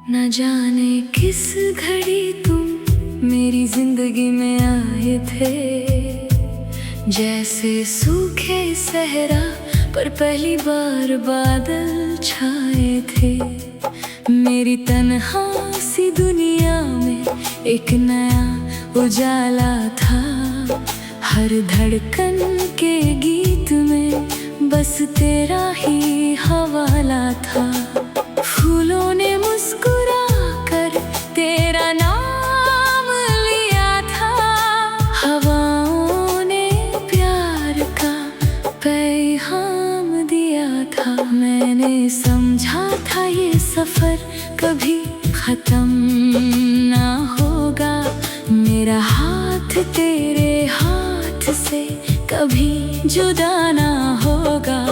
न जाने किस घड़ी तुम मेरी जिंदगी में आए थे, जैसे सूखे सहरा पर पहली बार बादल छाए थे। मेरी तन्हा सी दुनिया में एक नया उजाला था, हर धड़कन के गीत में बस तेरा ही हवाला था। फूलों ने मुस्कुरा कर तेरा नाम लिया था, हवाओं ने प्यार का पैगाम दिया था। मैंने समझा था ये सफर कभी खत्म ना होगा, मेरा हाथ तेरे हाथ से कभी जुदा ना होगा।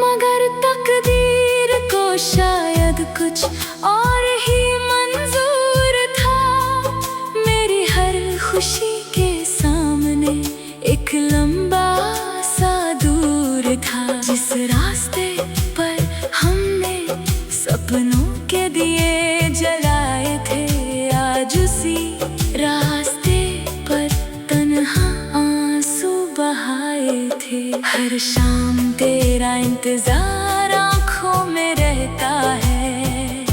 मगर तकदीर को शायद कुछ और ही मंजूर था, मेरी हर खुशी के सामने एक लंबा सा दूर था। जिस रास्ते पर हमने सपनों के दिए जलाए थे, आज उसी रास्ते पर तन्हा आंसू बहाए थे। हर शाम तेरा इंतजार आँखों में रहता है,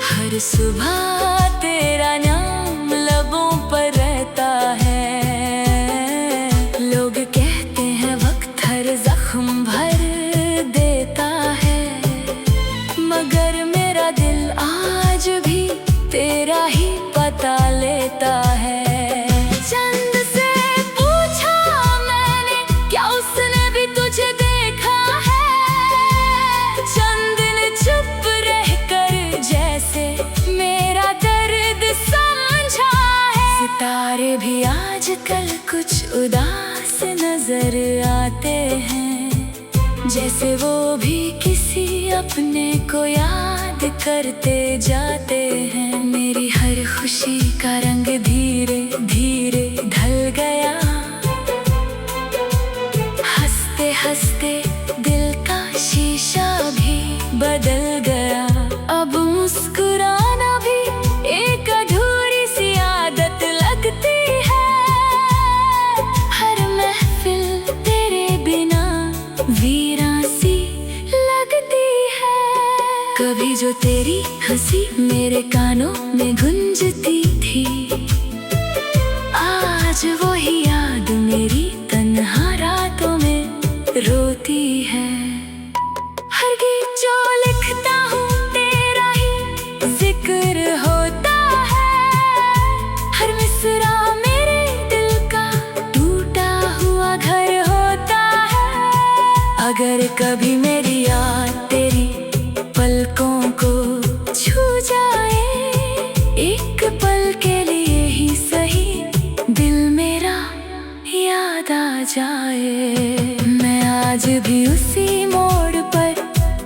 हर सुबह तेरा नाम लबों पर रहता है। लोग कहते हैं वक्त हर जख्म भर देता है, मगर मेरा दिल आज भी तेरा ही पता लेता है। चंद से पूछा मैंने, क्या उसने भी तुझे देखा है? चंद ने चुप रहकर जैसे मेरा दर्द समझा है। सितारे भी आजकल कुछ उदास नजर आते हैं, जैसे वो भी किसी अपने को याद करते जाते हैं। मेरी हर खुशी का रंग धीरे धीरे ढल गया, हंसते हंसते दिल का शीशा भी बदल गया। अब मुस्कुराना भी एक अधूरी सी आदत लगती है, हर महफिल तेरे बिना वीरान सी लगती है। कभी जो तेरी हंसी मेरे कानों में गूंजती थी, आज वही याद मेरी तन्हा रातों में रोती है। हर गीत जो लिखता हूँ तेरा ही जिक्र होता है, हर मिसरा मेरे दिल का टूटा हुआ घर होता है। अगर कभी मेरी याद तेरी पलकों को छू जाए, एक पल के लिए ही सही दिल मेरा याद आ जाए। मैं आज भी उसी मोड़ पर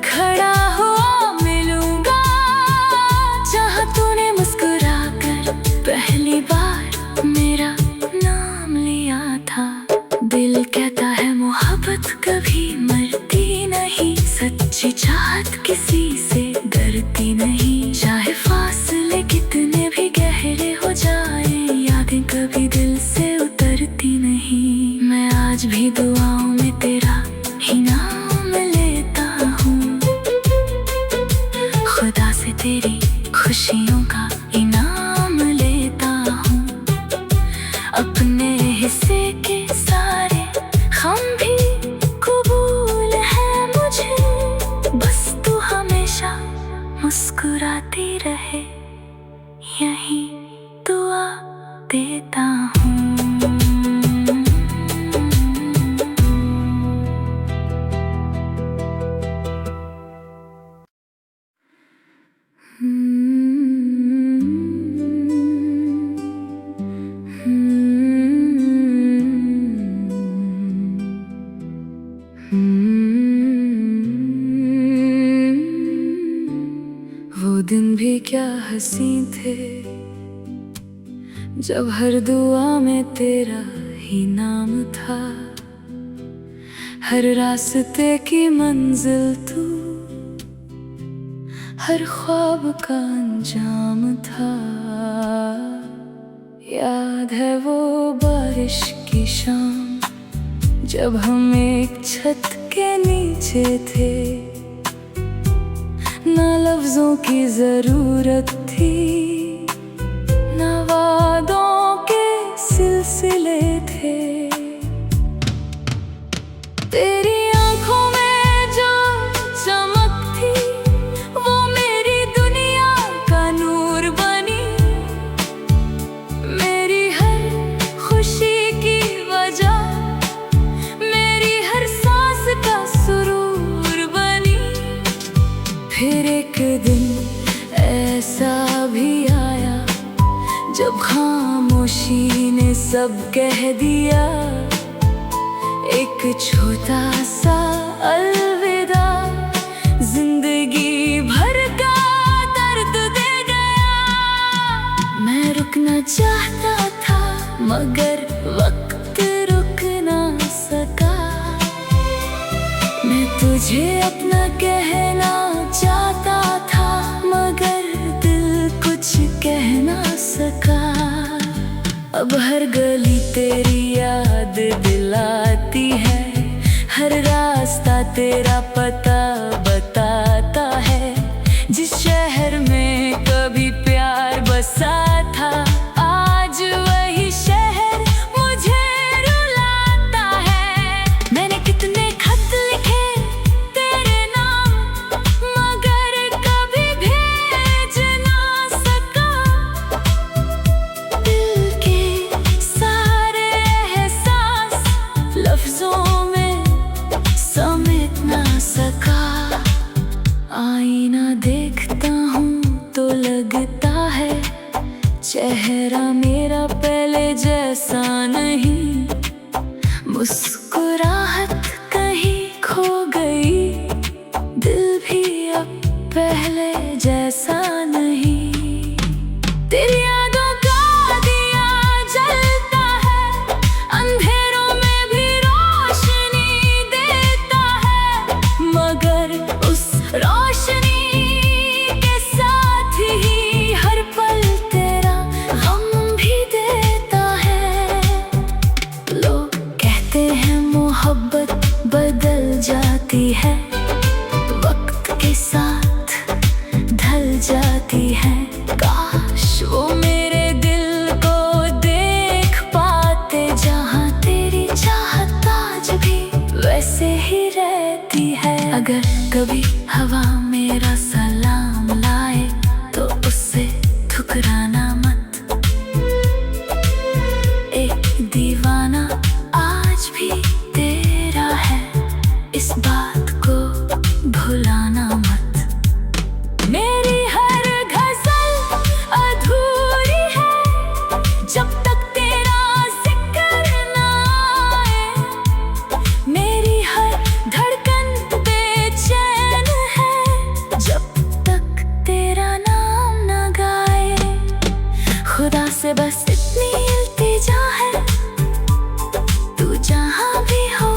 खड़ा हुआ मिलूंगा, जहाँ तूने मुस्कुरा कर पहली बार मेरा नाम लिया था। दिल कहता है मोहब्बत कभी मरती नहीं, सच्ची चाहत किसी से डरती नहीं। चाहे फासले कितने भी गहरे हो जाए, यादें कभी दिल से उतरती नहीं। मैं आज भी दुआओं में तेरा ही नाम लेता हूँ, खुदा से तेरी खुशियों का इनाम लेता हूँ। अपने हिस्से के सारे हम भी कबूल है मुझे, बस तू हमेशा मुस्कुराती रहे, यही दुआ देता हूँ। वो दिन भी क्या हंसी थे, जब हर दुआ में तेरा ही नाम था, हर रास्ते की मंजिल तू, हर ख्वाब का अंजाम था। याद है वो बारिश की शाम, जब हम एक छत के नीचे थे, ना लफ्जों की जरूरत थी, ना वादों के सिलसिले थे। तेरी आंखों में जो चमक थी, वो मेरी दुनिया का नूर बनी। मेरी हर खुशी की वजह, मेरी हर सांस का सुरूर बनी। फिर एक दिन ऐसा भी आया, जब खामोशी ने सब कह दिया, एक छोटा सा अलविदा जिंदगी भर का दर्द दे गया। मैं रुकना चाहता था मगर वक्त रुक ना सका। मैं तुझे अपना कहना चाहता था, मगर दिल कुछ कह ना सका। अब हर गली तेरी याद दिलाती है, हर रास्ता तेरा पता बताता है। जिस शहर में कभी प्यार बसा था, आज वही शहर मुझे रुलाता है। मैंने कितने खत लिखे तेरे नाम, मगर कभी भेज ना सका। दिल के सारे एहसास लफ्जों में समेट ना सका। आईना देखता हूँ तो लगता है, चेहरा मेरा पहले जैसा नहीं। मुस्कुराहट कहीं खो गई, दिल भी अब पहले जैसा नहीं। तेरी यादों का दिया जलता है, अंधेरों में भी रोशनी देता है। मगर उस रोशनी के साथ ही हर पल तेरा गम भी देता है। लोग कहते हैं मोहब्बत बदल जाती है, वक्त के साथ ढल जाती है। काश वो मेरे दिल को देख पाते, जहाँ तेरी चाहत आज भी वैसे ही रहती है। अगर कभी हवा मेरा सलाम लाए, तो उससे ठुकराना मत। एक दीवाना आज भी तेरा है, इस बात को भुलाना मत। मेरी हर गजल अधूरी है, जब तक तेरा जिक्र ना आए। मेरी हर धड़कन बेचैन है, जब तक तेरा नाम ना गाए। खुदा से बस इतनी इल्तिजा है, तू जहाँ भी हो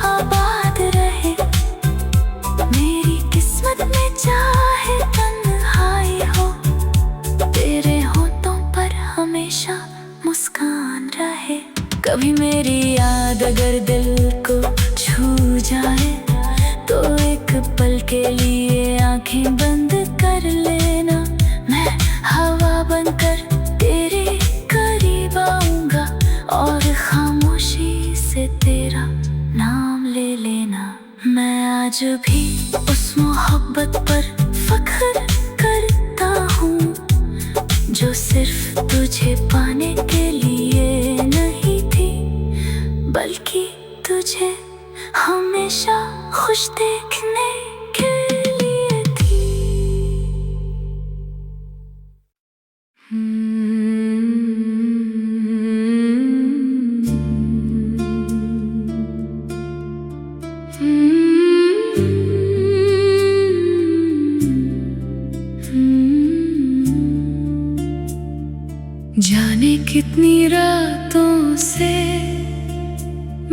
आबाद रहे। मेरी किस्मत में चाहे तन्हाई हो, तेरे होठों पर हमेशा मुस्कान रहे। कभी मेरी याद अगर दिल को छू जाए, तो एक पल के लिए आंखें बंद कर लेना। मैं हवा बनकर तेरे करीब आऊंगा, और खामोशी से तेरा नाम ले लेना। मैं आज भी उस मोहब्बत पर फख्र करता हूँ, जो सिर्फ तुझे पाने के लिए नहीं थी, बल्कि तुझे हमेशा खुश देखने के लिए थी। जाने कितनी रातों से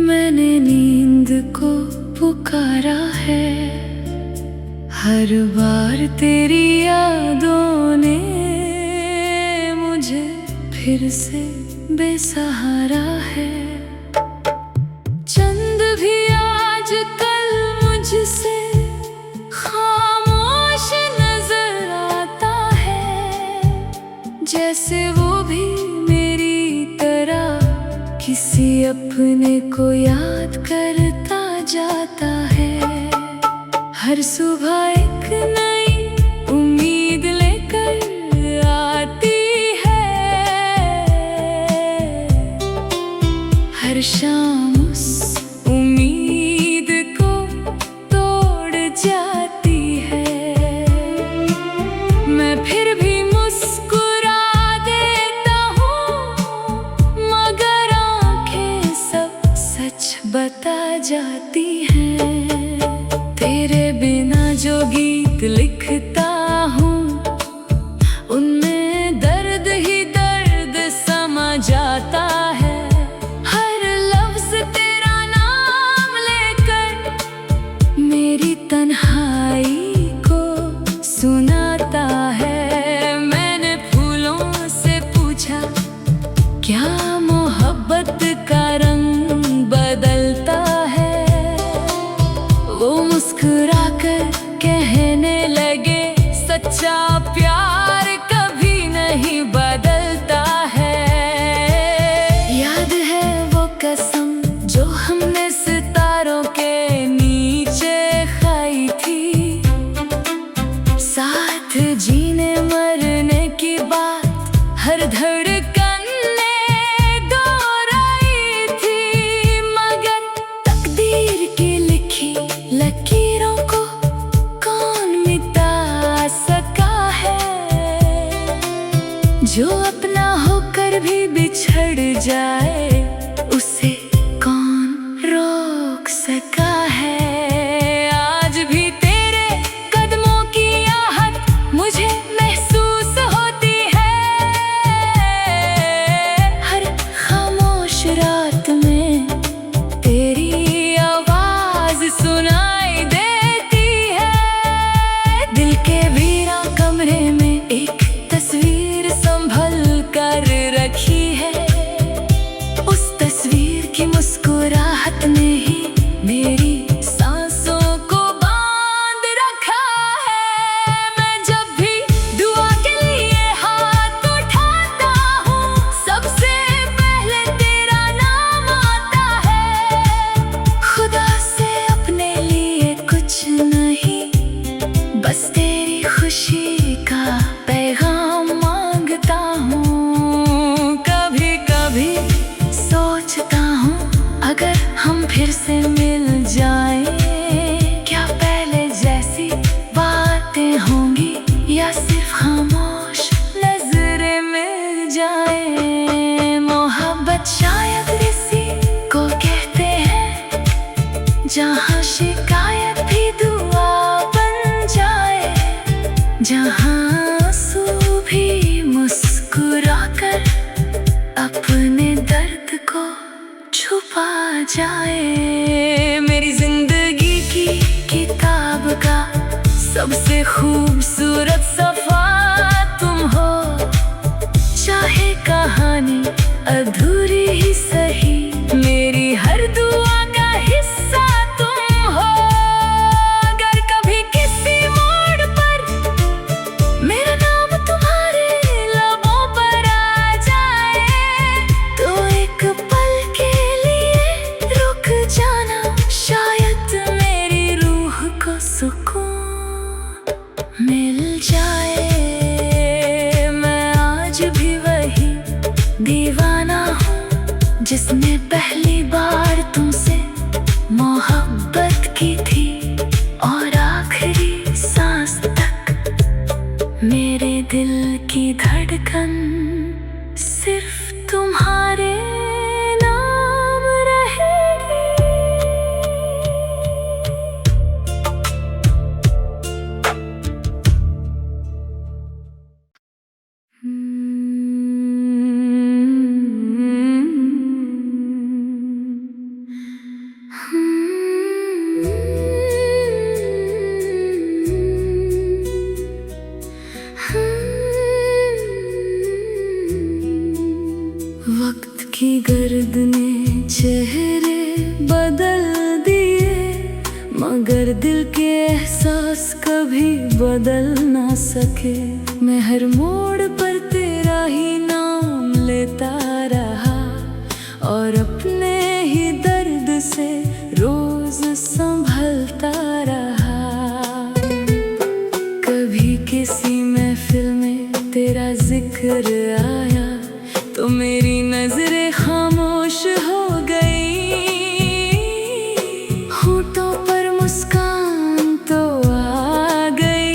मैंने नींद को पुकारा है, हर बार तेरी यादों ने मुझे फिर से बेसहारा है। चंद भी आजकल मुझसे खामोश नजर आता है, जैसे वो भी मेरी तरह किसी अपने को याद करता जाता है। हर सुबह एक नई उम्मीद लेकर आती है, हर शाम उस उम्मीद को तोड़ जाती है। मैं फिर भी मुस्कुरा देता हूँ, मगर आंखें सब सच बता जाती हैं। तेरे बिना जो गीत लिखता हूँ, उनमें दर्द ही दर्द समा जाता है। हर लफ्ज तेरा नाम लेकर मेरी तन्हाई को सुनाता है। मैंने फूलों से पूछा, क्या मोहब्बत का रंग बदलता है? वो मुस्कुरा कर कहने लगे, सच्चा प्यार कभी नहीं बदलता है। याद है वो कसम जो हमने सितारों के नीचे खाई थी, साथ जीने मरने की बात हर धड़कन ने दोहराई थी। मगर तकदीर की लिखी लकीरों को कौन मिटा सका है? जो अपना होकर भी बिछड़ जाए, उसे कौन रोक सका है? आज भी तेरे कदमों की आहट मुझे महसूस होती है। हर खामोश रात में तेरी आवाज सुनाई देती है। दिल के वीरा कमरे में एक तस्वीर संभल कर रखी है। उस तस्वीर की मुस्कुराहट ने ही मेरी सांसों को बांध रखा है। मैं जब भी दुआ के लिए हाथ उठाता हूँ, सबसे पहले तेरा नाम आता है। खुदा से अपने लिए कुछ नहीं, बस तेरी खुशी का पैगाम मांगता हूँ। कभी कभी सोचता हूँ, अगर हम फिर से मिल जाएं, क्या पहले जैसी बातें होंगी या सिर्फ खामोश नजरें मिल जाएं? मोहब्बत शायद इसी को कहते हैं, जहाँ शिकायत भी दुआ बन जाए, जहाँ आंसू भी मुस्कुराकर अपने दर्द को छुपा जाए। मेरी जिंदगी की किताब का सबसे खूबसूरत सफा तुम हो, चाहे कहानी अधूरी ही सही, मेरी हर दुआ का हिस्सा तुम हो। अगर कभी किसी मोड़ पर मेरा नाम तुम्हारे लबों पर आ जाए, तो एक पल के लिए रुक जाना, शायद मेरी रूह को सुकून मिल जाए। मैं आज भी वही दीवाना हूँ, जिसने पहली बार तुमसे मोहब्बत की थी, और आखिरी सांस तक मेरे दिल की धड़कन सिर्फ तुम्हारे नाम रहेगी। की गर्दनें चेहरे बदल दिए, मगर दिल के एहसास कभी बदल ना सके। मैं हर मोड़ पर तेरा ही नाम लेता रहा और अपने ही दर्द से रोज संभलता रहा। कभी किसी महफिल में तेरा जिक्र आया तो मेरी नजरें खामोश हो गई। होठों पर मुस्कान तो आ गई,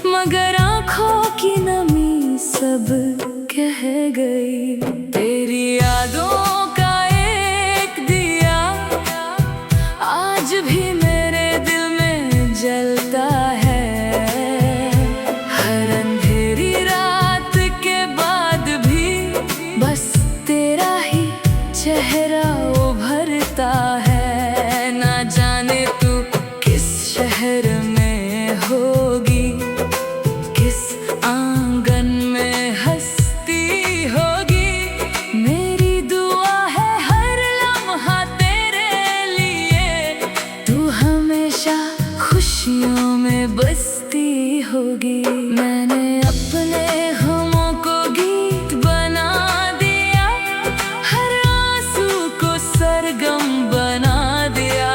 मगर आँखों की नमी सब कह गई। तेरी यादों का एक दिया आज भी मेरे दिल में जलता है। हर अंधेरी रात के बाद भी बस तेरा ही चेहरा उभरता है। ना जाने तू किस शहर में होगी, किस आंगन में हंसती होगी। मेरी दुआ है हर लम्हा तेरे लिए, तू हमेशा खुशियों में बसती होगी। मैंने अपने गमों को गीत बना दिया, हर आंसू को सरगम बना दिया।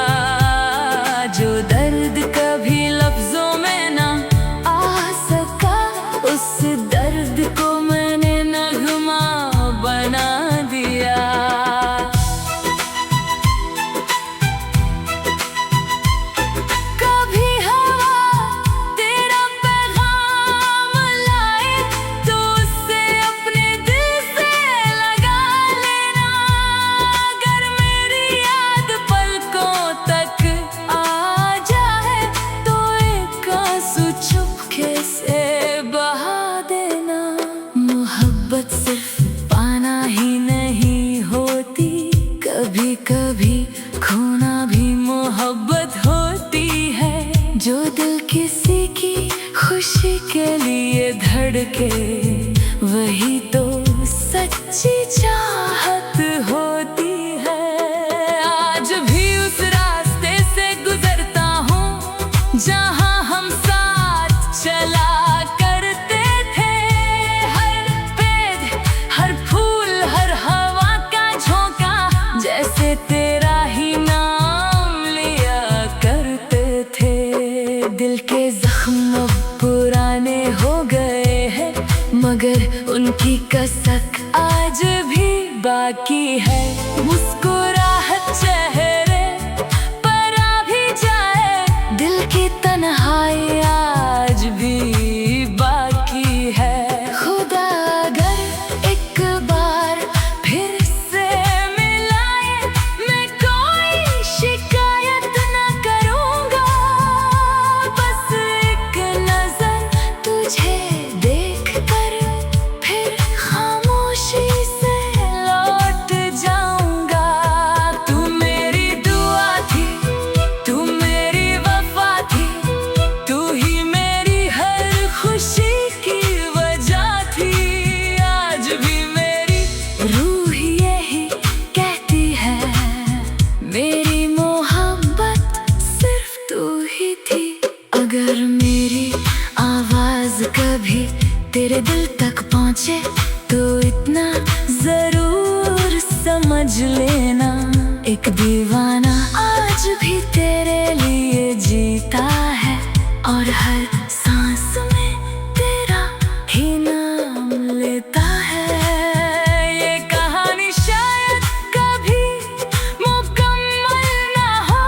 जो दर्द कभी लफ्जों में ना आ सका, उस दर्द को मैंने नगमा बना दिया। कभी हवा तेरा पैगाम लाए तो उससे अपने दिल से लगा लेना। अगर मेरी याद पलकों तक आ जाए तो एक आंसू चुपके से बहा देना। मोहब्बत सिर्फ पाना ही नहीं होती, कभी कभी खोना भी मोहब्बत होती है। जो दिल किसी की खुशी के लिए धड़के, वही तो सच्ची चाहत होती है। आज भी उस रास्ते से गुजरता हूँ जहाँ हम साथ चला करते थे। हर पेड़, हर फूल, हर हवा का झोंका जैसे तेरा ही नाम लिया करते थे। दिल के जख्म अब पुराने हो गए हैं, मगर उनकी कसक आज भी बाकी है। मुस्कुराहट चेहरे पर आ भी जाए, दिल की तन्हाई आज भी बाकी है। खुदा अगर एक बार फिर से मिलाए, मैं कोई शिकायत न करूँगा। बस एक नजर तुझे देख कर फिर खामोशी से लौट जाऊँगा। तू मेरी दुआ थी, तू मेरी वफा थी, तू ही मेरी हर खुशी की वजह थी। आज भी मेरी रूह यही कहती है, मेरी मोहब्बत सिर्फ तू ही थी। अगर मेरी आवाज कभी तेरे दिल तक पहुँचे तो इतना जरूर समझ लेना, एक दीवाना आज भी तेरे लिए जीता है और हर सांस में तेरा ही नाम लेता है। ये कहानी शायद कभी मुकम्मल ना हो,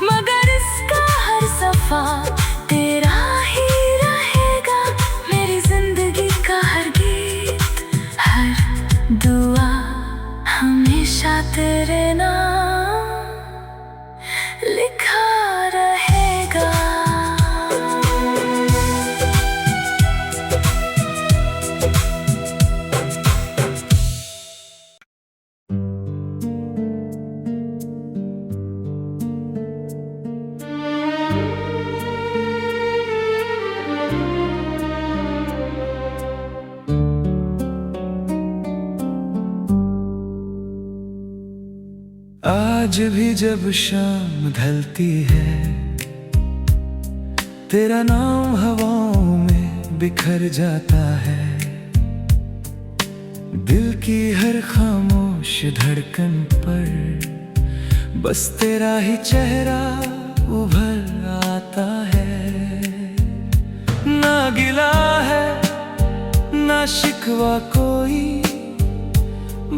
मगर इसका हर सफा तेरा ही रहेगा। मेरी जिंदगी का हर गीत, हर दुआ हमेशा तेरे नाम लिखा रहेगा। आज भी जब शाम ढलती है, तेरा नाम हवाओं में बिखर जाता है। दिल की हर खामोश धड़कन पर बस तेरा ही चेहरा उभर आता है। ना गिला है ना शिकवा कोई,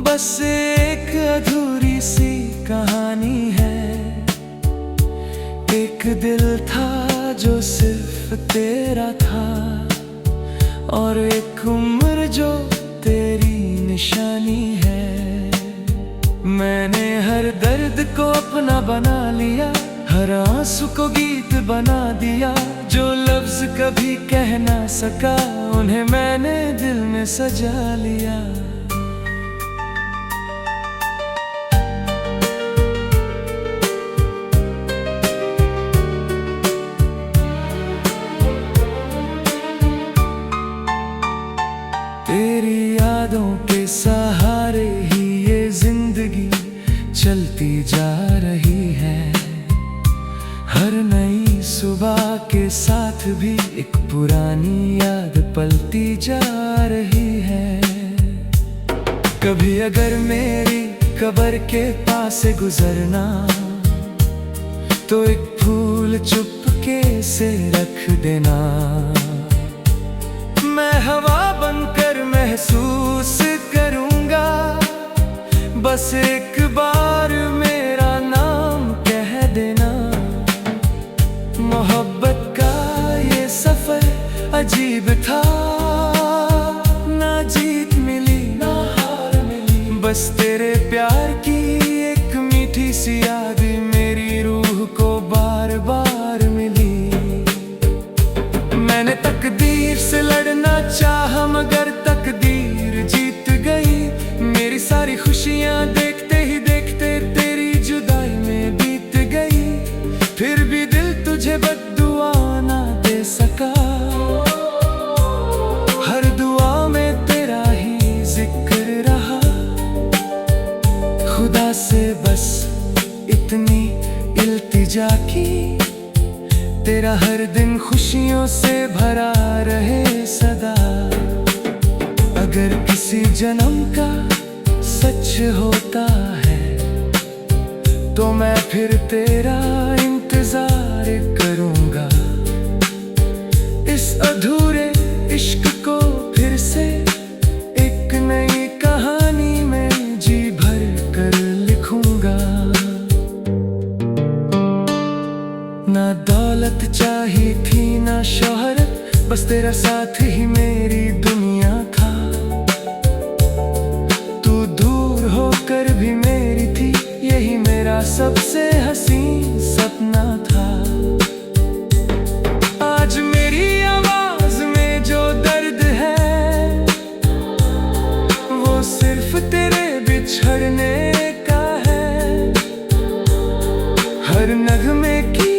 बस एक अधूरी सी कहानी है। एक दिल था जो सिर्फ तेरा था, और एक उम्र जो तेरी निशानी है। मैंने हर दर्द को अपना बना लिया, हर आंसू को गीत बना दिया। जो लफ्ज कभी कह ना सका, उन्हें मैंने दिल में सजा लिया। तेरी यादों के सहारे ही ये जिंदगी चलती जा रही है। हर नई सुबह के साथ भी एक पुरानी याद पलती जा रही है। कभी अगर मेरी कब्र के पास से गुजरना, तो एक फूल चुपके से रख देना। मैं हवा बनकर महसूस करूंगा, बस एक बार मेरा नाम कह देना। मोहब्बत का ये सफर अजीब था, ना जीत मिली ना हार मिली। बस तेरे प्यार की एक मीठी सी याद मेरी रूह को बार बार मिली। मैंने तकदीर से लड़ना चाहा, मगर तकदीर जीत गई। मेरी सारी खुशियां देखते ही देखते तेरी जुदाई में बीत गई। फिर भी दिल तुझे बद्दुआ ना दे सका, हर दुआ में तेरा ही जिक्र रहा। खुदा से बस इतनी इल्तिजा की, तेरा हर दिन खुशियों से भरा रहे सदा। अगर किसी जन्म का सच होता है, तो मैं फिर तेरा इंतजार करूंगा। इस अधूरे इश्क को फिर से एक नई कहानी में जी भर कर लिखूंगा। ना दौलत चाहिए थी ना शोहरत, बस तेरा साथ ही मेरी दुनिया था। तू दूर होकर भी मेरी थी, यही मेरा सबसे हसीन सपना था। आज मेरी आवाज में जो दर्द है, वो सिर्फ तेरे बिछड़ने का है। हर नगमे की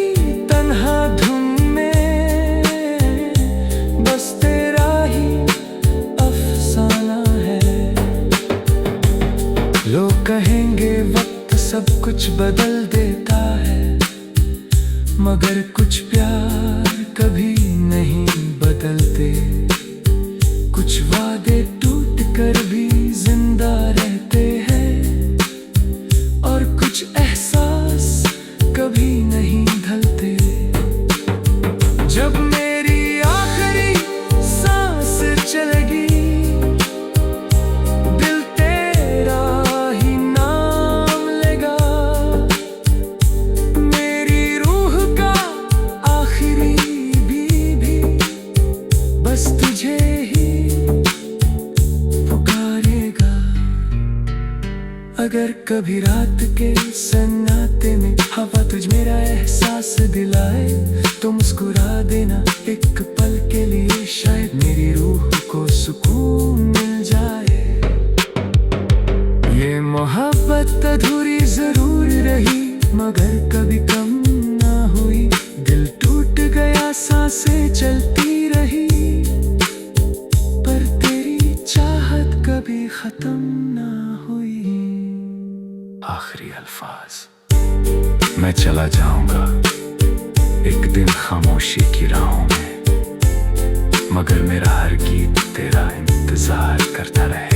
तन्हा धुन में बस तेरा ही अफसाना है। लोग कहेंगे वक्त सब कुछ बदल देता है, मगर कुछ प्यार कभी नहीं बदलते। कुछ वादे टूट कर भी जिंदा रहते हैं, और कुछ एहसास कभी नहीं ढलते। जब मेरी आखिरी सांस चलेगी, दिल तेरा ही नाम लेगा। मेरी रूह का आखिरी भी बस तुझे ही पुकारेगा। अगर कभी रात के सन्नाटे में हवा तुझ मेरा एहसास दिलाए, तो मुस्कुरा देना एक पल के लिए। शायद मेरी रूह को सुकून मिल जाए। ये मोहब्बत अधूरी जरूर रही, मगर कभी कम ना हुई। दिल टूट गया, सांसें चलती रही, पर तेरी चाहत कभी खत्म ना हुई। आखिरी अल्फाज। मैं चला जाऊंगा एक दिन खामोशी की राहों में, मगर मेरा हर गीत तेरा इंतजार करता रहे।